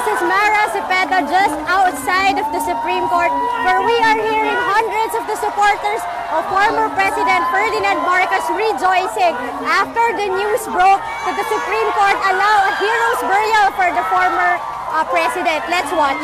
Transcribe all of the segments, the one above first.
This is Mara Cepeda just outside of the Supreme Court, where we are hearing hundreds of the supporters of former President Ferdinand Marcos rejoicing after the news broke that the Supreme Court allow a hero's burial for the former president. Let's watch.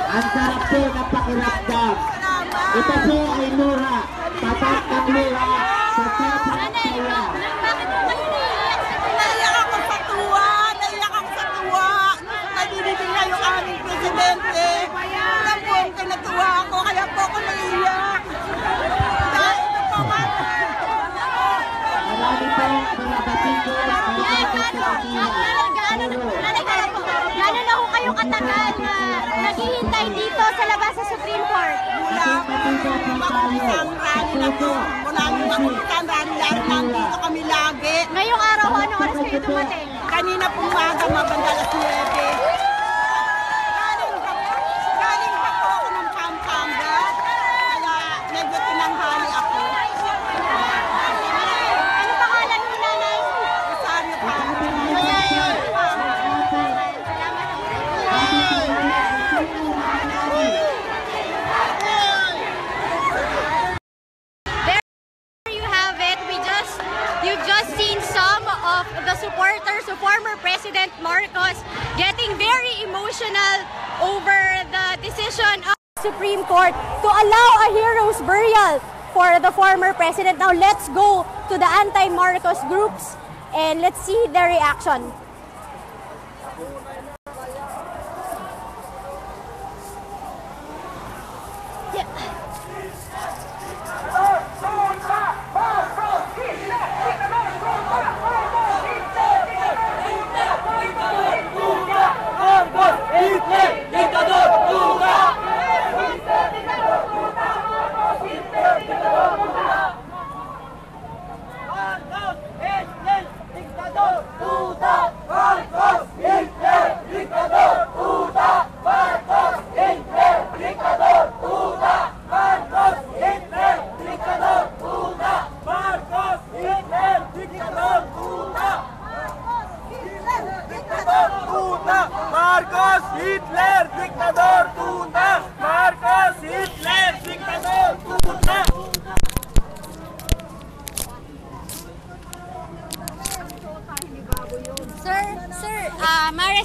Ang sarap po ng pakiramdam. Ito po ay Nora, patak ng luha sa sobrang saya. Naiyak ako sa tuwa, naiyak ako sa tuwa. Nadidinig na yung aming presidente. Kaya po ang kinatuwa ako, kaya po ako naiyak. Dahil ito po marami po mga batingo sa Gano'n na ho kayo katagal na naghihintay dito sa labas sa Supreme Court? Mula makulitan, rani-rani nandito kami lagi. Ngayong araw ho, anong oras kayo dumating? Kanina pong maga, maganda alas 9. Galing pa po ako ng Pampanga, kaya medyo tinanghali ako. Ano pangalan mo, nanay? Rosario Pampanga. You've just seen some of the supporters of former President Marcos getting very emotional over the decision of the Supreme Court to allow a hero's burial for the former president. Now let's go to the anti-Marcos groups and let's see their reaction.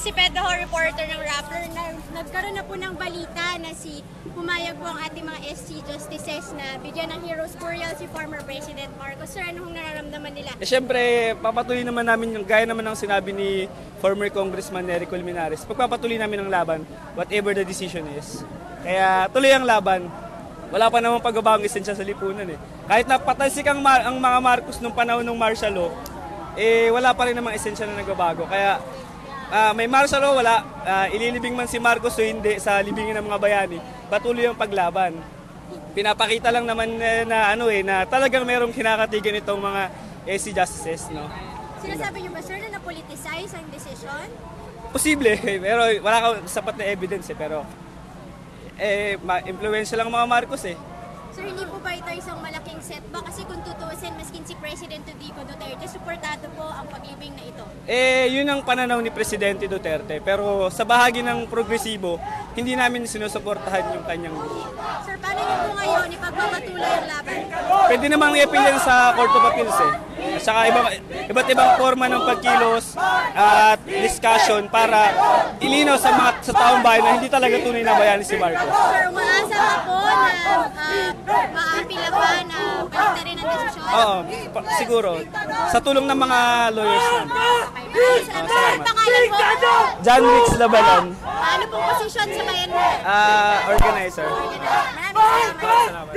si Pedro, reporter ng Rappler, nagkaroon na po ng balita na pumayag po ang ating mga SC Justices na bigyan ng Heroes Burial si former President Marcos. Sir, anong nararamdaman nila? Siyempre, papatuloy naman namin yung gaya naman ng sinabi ni former Congressman Nery Colmenares. Pagpapatuloy namin ang laban, whatever the decision is. Kaya tuloy ang laban. Wala pa namang pagbabagong esensya sa lipunan eh. Kahit napatalsik ang mga Marcos nung panahon ng martial law, wala pa rin namang esensya na nagbabago. Kaya may martial law, wala. Ililibing man si Marcos o hindi sa libingin ng mga bayani, patuloy ang paglaban. Pinapakita lang naman na talagang merong kinakatigan itong mga SC Justices. No? Sinasabi niyo ba, sir, na na-politicize ang decision? Posible, pero wala ka sapat na evidence pero ma-influensya lang ang mga Marcos eh. Sir, hindi po ba ito isang malaking setback? Kasi kung tutuusin, maskin si President Rodrigo Duterte, suportado po ang paglibing na ito. Yun ang pananaw ni Presidente Duterte. Pero sa bahagi ng progresibo, hindi namin sinusuportahan yung kanyang gusto. Sir, paano niyo po ngayon ipagpapatuloy ang laban? Pwede namang i-appeal yan sa Court of Appeals eh. At saka iba't ibang forma ng pagkilos at discussion para ilinaw sa taong bayan na hindi talaga tunay na bayani si Marcos. Sir, umaasa ka po na maapila pa na palit na rin ang desisyon? Oo, siguro. Sa tulong ng mga lawyers namin. Salamat. Pangalan po? John Rix Labanan. Ano pong posisyon sa bayan mo? Organizer. Maraming salamat.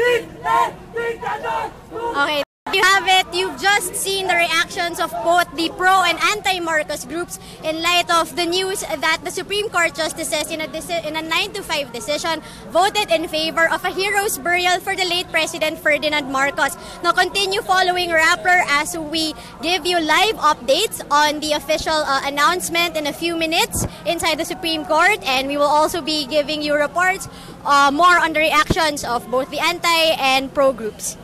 Okay. You have it. You've just seen the reactions of both the pro and anti-Marcos groups in light of the news that the Supreme Court justices in a 9-5 decision voted in favor of a hero's burial for the late President Ferdinand Marcos. Now continue following Rappler as we give you live updates on the official announcement in a few minutes inside the Supreme Court, and we will also be giving you reports more on the reactions of both the anti and pro groups.